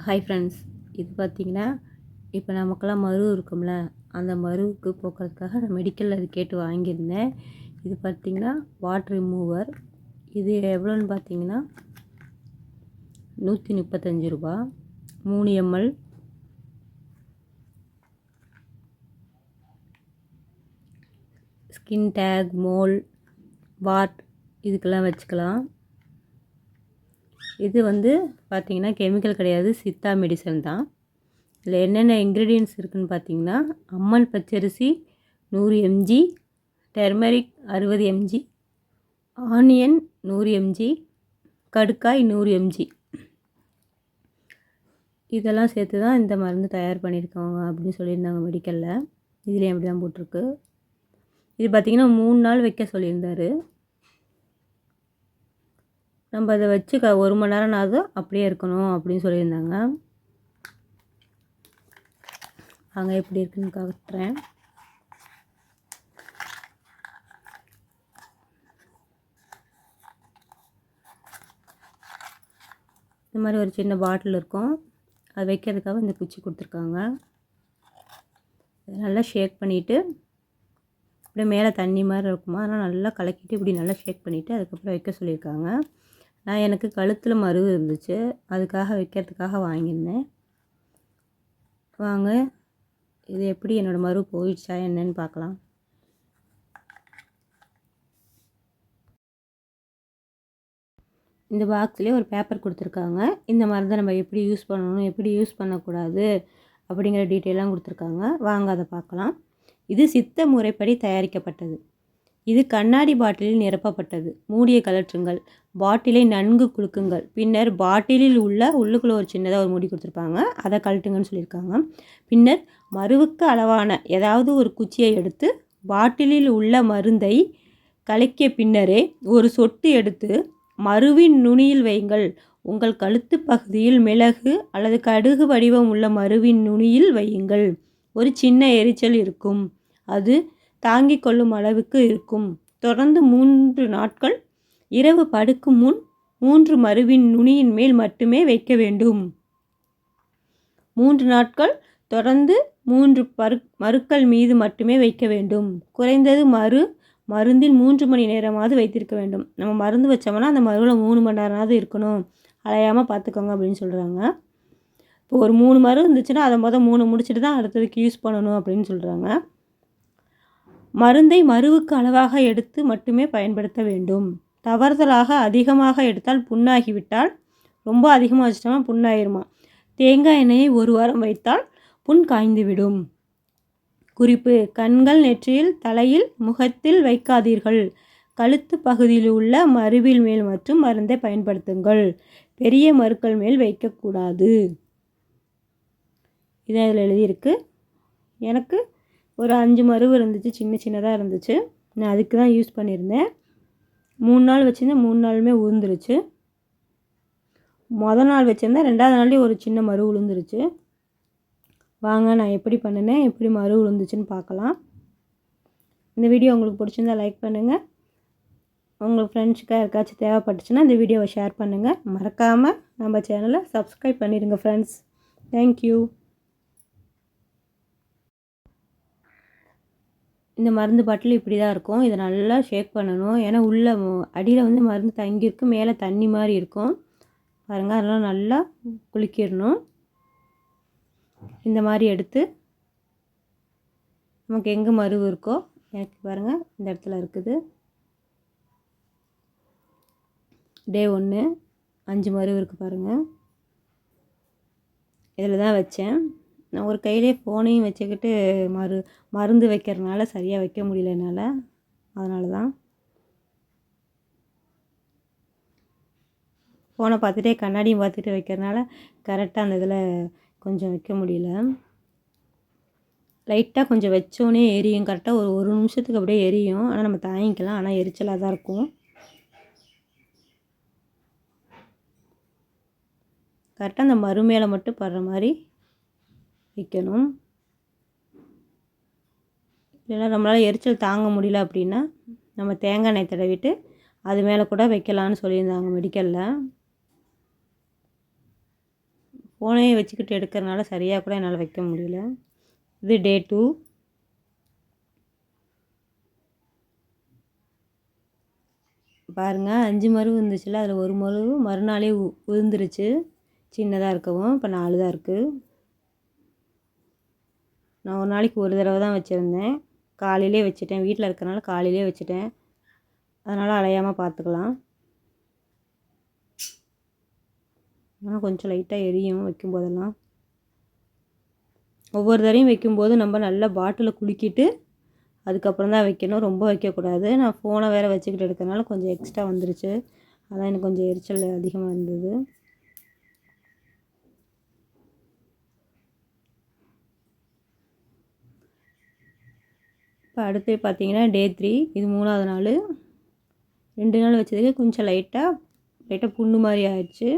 Hi friends, இது பார்த்திங்கன்னா இப்போ நமக்கெல்லாம் மரு இருக்கும்ல, அந்த மருவுக்கு போக்குறதுக்காக நான் மெடிக்கலில் அது கேட்டு வாங்கியிருந்தேன். இது பார்த்திங்கன்னா வாட்டர் ரிமூவர். இது எவ்வளோன்னு பார்த்தீங்கன்னா ரூ. 135, 3 ml. Skin take, mole, what இதுக்கெல்லாம் வச்சுக்கலாம். இது பார்த்திங்கன்னா கெமிக்கல் கிடையாது, சித்தா மெடிசன் தான். இதில் என்னென்ன இன்க்ரீடியன்ட்ஸ் இருக்குதுன்னு பார்த்தீங்கன்னா, அம்மன் பச்சரிசி 100 mg, turmeric 60 mg, onion 100 mg, கடுக்காய் 100 mg. இதெல்லாம் சேர்த்து தான் இந்த மருந்து தயார் பண்ணியிருக்காங்க அப்படின்னு சொல்லியிருந்தாங்க மெடிக்கலில். இதுலேயும் அப்படி தான் போட்டிருக்கு. இது பார்த்திங்கன்னா 3 நாள் வைக்க சொல்லியிருந்தார். நம்ம அதை வச்சு 1 மணி நேரம்னாவது அப்படியே இருக்கணும் அப்படின்னு சொல்லியிருந்தாங்க. அங்கே எப்படி இருக்குன்னு காட்டுறேன். இந்த மாதிரி ஒரு சின்ன பாட்டில் இருக்கும், அது வைக்கிறதுக்காக இந்த குச்சி கொடுத்துருக்காங்க. நல்லா ஷேக் பண்ணிவிட்டு அப்படியே மேலே தண்ணி மாதிரி இருக்குமா, அதனால் நல்லா கலக்கிட்டு இப்படி நல்லா ஷேக் பண்ணிவிட்டு அதுக்கப்புறம் வைக்க சொல்லியிருக்காங்க. எனக்கு கழுத்தில் மரு இருந்துச்சு, அதுக்காக வைக்கிறதுக்காக வாங்கியிருந்தேன். வாங்க இது எப்படி என்னோடய மரு போயிடுச்சா என்னன்னு பார்க்கலாம். இந்த பாக்ஸ்லேயே ஒரு பேப்பர் கொடுத்துருக்காங்க. இந்த மருந்தை நம்ம எப்படி யூஸ் பண்ணணும், எப்படி யூஸ் பண்ணக்கூடாது அப்படிங்கிற டீட்டெயிலாம் கொடுத்துருக்காங்க. வாங்க அதை பார்க்கலாம். இது சித்த முறைப்படி தயாரிக்கப்பட்டது. இது கண்ணாடி பாட்டிலில் நிரப்பப்பட்டது. மூடியை கலற்றுங்கள். பாட்டிலை நன்கு குலுக்குங்கள். பின்னர் பாட்டிலில் உள்ளுக்குள்ளே ஒரு சின்னதாக ஒரு மூடி கொடுத்துருப்பாங்க, அதை கழட்டுங்கன்னு சொல்லியிருக்காங்க. பின்னர் மருவுக்கு அளவான ஏதாவது ஒரு குச்சியை எடுத்து பாட்டிலில் உள்ள மருந்தை கலக்கிய பின்னரே ஒரு சொட்டு எடுத்து மருவின் நுனியில் வையுங்கள். உங்கள் கழுத்து பகுதியில் மிளகு அல்லது கடுகு வடிவம் உள்ள மருவின் நுனியில் வையுங்கள். ஒரு சின்ன எரிச்சல் இருக்கும், அது தாங்கிக் கொள்ளும் அளவுக்கு இருக்கும். தொடர்ந்து 3 நாட்கள் இரவு படுக்கும் முன் 3 மருவின் நுனியின் மேல் மட்டுமே வைக்க வேண்டும். 3 நாட்கள் தொடர்ந்து 3 மருக்கள் மீது மட்டுமே வைக்க வேண்டும். குறைந்தது மருந்தில் 3 மணி நேரமாவது வைத்திருக்க வேண்டும். நம்ம மருந்து வச்சோம்னா அந்த மருவில் 3 மணி நேரமாவது இருக்கணும், அலையாமல் பார்த்துக்கோங்க அப்படின்னு சொல்கிறாங்க. இப்போ ஒரு 3 மரு இருந்துச்சுன்னா அதை 3 முடிச்சுட்டு தான் அடுத்ததுக்கு யூஸ் பண்ணணும் அப்படின்னு சொல்கிறாங்க. மருந்தை மருவுக்கு அளவாக எடுத்து மட்டுமே பயன்படுத்த வேண்டும். தவறுதலாக அதிகமாக எடுத்தால் புண்ணாகிவிட்டால், ரொம்ப அதிகமாக வச்சிட்டோம்னா புண்ணாயிருமா. தேங்காய் எண்ணெயை 1 வாரம் வைத்தால் புண் காய்ந்துவிடும். குறிப்பு: கண்கள், நெற்றியில், தலையில், முகத்தில் வைக்காதீர்கள். கழுத்து பகுதியில் உள்ள மருவில் மேல் மற்றும் மருந்தை பயன்படுத்துங்கள். பெரிய மருக்கள் மேல் வைக்கக்கூடாது. இதான் இதில் எழுதியிருக்கு. எனக்கு ஒரு 5 மருவு இருந்துச்சு, சின்னதாக இருந்துச்சு. நான் அதுக்கு தான் யூஸ் பண்ணியிருந்தேன். 3 நாள் வச்சுருந்தேன், 3 நாளுமே உளுந்துருச்சு. மொதல் நாள் வச்சுருந்தேன், 2வது நாள்லேயே ஒரு சின்ன மரு உளுந்துருச்சு. வாங்க நான் எப்படி பண்ணினேன், எப்படி மரு உளுந்துச்சுன்னு பார்க்கலாம். இந்த வீடியோ உங்களுக்கு பிடிச்சிருந்தால் லைக் பண்ணுங்கள். உங்களுக்கு ஃப்ரெண்ட்ஸுக்காக யாருக்காச்சும் தேவைப்பட்டுச்சுன்னா இந்த வீடியோவை ஷேர் பண்ணுங்கள். மறக்காமல் நம்ம சேனலை சப்ஸ்கிரைப் பண்ணிடுங்க ஃப்ரெண்ட்ஸ். தேங்க்யூ. இந்த மருந்து பாட்டில் இப்படி தான் இருக்கும். இதை நல்லா ஷேக் பண்ணணும், ஏன்னா உள்ள அடியில் மருந்து தங்கியிருக்கு, மேலே தண்ணி மாதிரி இருக்கும் பாருங்கள். அதெல்லாம் நல்லா குலுக்கிடணும். இந்த மாதிரி எடுத்து நமக்கு எங்கே மருவு இருக்கோ, எனக்கு பாருங்கள் இந்த இடத்துல இருக்குது. டே 1 5 மருவு இருக்குது பாருங்கள். இதில் தான் வச்சேன். நான் ஒரு கையிலே ஃபோனையும் வச்சுக்கிட்டு மருந்து வைக்கிறதுனால சரியாக வைக்க முடியல என்னால், அதனால தான் ஃபோனை பார்த்துட்டே கண்ணாடியும் பார்த்துட்டு வைக்கிறதுனால கரெக்டாக அந்த இதில் கொஞ்சம் வைக்க முடியல. லைட்டாக கொஞ்சம் வச்சோன்னே எரியும், கரெக்டாக ஒரு நிமிஷத்துக்கு அப்படியே எரியும். ஆனால் நம்ம தாங்கிக்கலாம், ஆனால் எரிச்சலாக தான் இருக்கும். கரெக்டாக அந்த மரு மேலே மட்டும் படுற மாதிரி வைக்கணும். இல்லைன்னா நம்மளால் எரிச்சல் தாங்க முடியல அப்படின்னா நம்ம தேங்காய் எண்ணெய் தடவிட்டு அது மேலே கூட வைக்கலான்னு சொல்லியிருந்தாங்க மெடிக்கலில். ஃபோனையே வச்சுக்கிட்டு எடுக்கிறனால சரியாக கூட என்னால் வைக்க முடியல. இது டே 2. பாருங்கள் 5 மருவு இருந்துச்சுல்ல, அதில் ஒரு மருவு மறுநாளே உதிர்ந்துருச்சு. சின்னதாக இருக்கவும் இப்போ 4 தான் இருக்குது. நான் ஒரு நாளைக்கு ஒரு தடவை தான் வச்சுருந்தேன். காலையிலே வச்சுட்டேன், வீட்டில் இருக்கிறனால காலையிலே வச்சுட்டேன். அதனால் அலையாமல் பார்த்துக்கலாம். ஆனால் கொஞ்சம் லைட்டாக எரியும் வைக்கும்போதெல்லாம். ஒவ்வொரு தடவையும் வைக்கும்போது நம்ம நல்லா பாட்டிலில் குலுக்கிட்டு அதுக்கப்புறம் தான் வைக்கணும், ரொம்ப வைக்கக்கூடாது. நான் ஃபோனை வேறு வச்சுக்கிட்டு எடுக்கிறனால கொஞ்சம் எக்ஸ்ட்ரா வந்துருச்சு. அதான் எனக்கு கொஞ்சம் எரிச்சல் அதிகமாக இருந்தது. இப்போ அடுத்து பார்த்தீங்கன்னா டே 3. இது 3ஆவது நாள். 2 நாள் வச்சதுக்கு கொஞ்சம் லைட்டாக புண்ணு மாதிரி ஆயிடுச்சு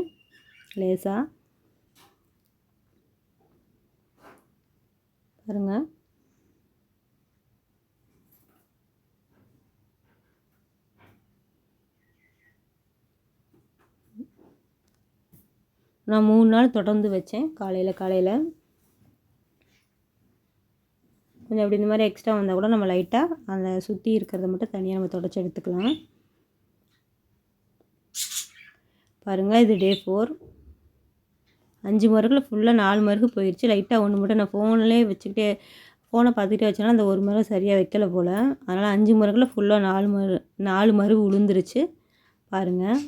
லேசாக. பாருங்கள். நான் 3 நாள் தொடர்ந்து வச்சேன். காலையில் கொஞ்சம் அப்படி இந்த மாதிரி எக்ஸ்ட்ரா வந்தால் கூட நம்ம லைட்டாக அந்த சுற்றி இருக்கிறத மட்டும் தனியாக நம்ம தொடச்சி எடுத்துக்கலாம். பாருங்கள், இது டே 4. 5 மருகில் ஃபுல்லாக 4 மருகு போயிடுச்சு. லைட்டாக ஒன்று மட்டும் நான் ஃபோனை பார்த்துக்கிட்டே வச்சேன்னா அந்த ஒரு மருகு சரியாக வைக்கல போல். அதனால் 5 மருகில் ஃபுல்லாக 4 மருகு உளுந்துருச்சு. பாருங்கள்,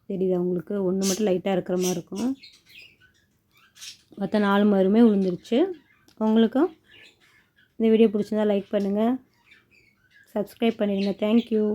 தெரியுதா உங்களுக்கு? ஒன்று மட்டும் லைட்டாக இருக்கிற மாதிரி இருக்கும். மற்ற 4 மருமே உளுந்துருச்சு. உங்களுக்கும் இந்த வீடியோ பிடிச்சிருந்தா லைக் பண்ணுங்கள், சப்ஸ்கிரைப் பண்ணிடுங்க. தேங்க்யூ.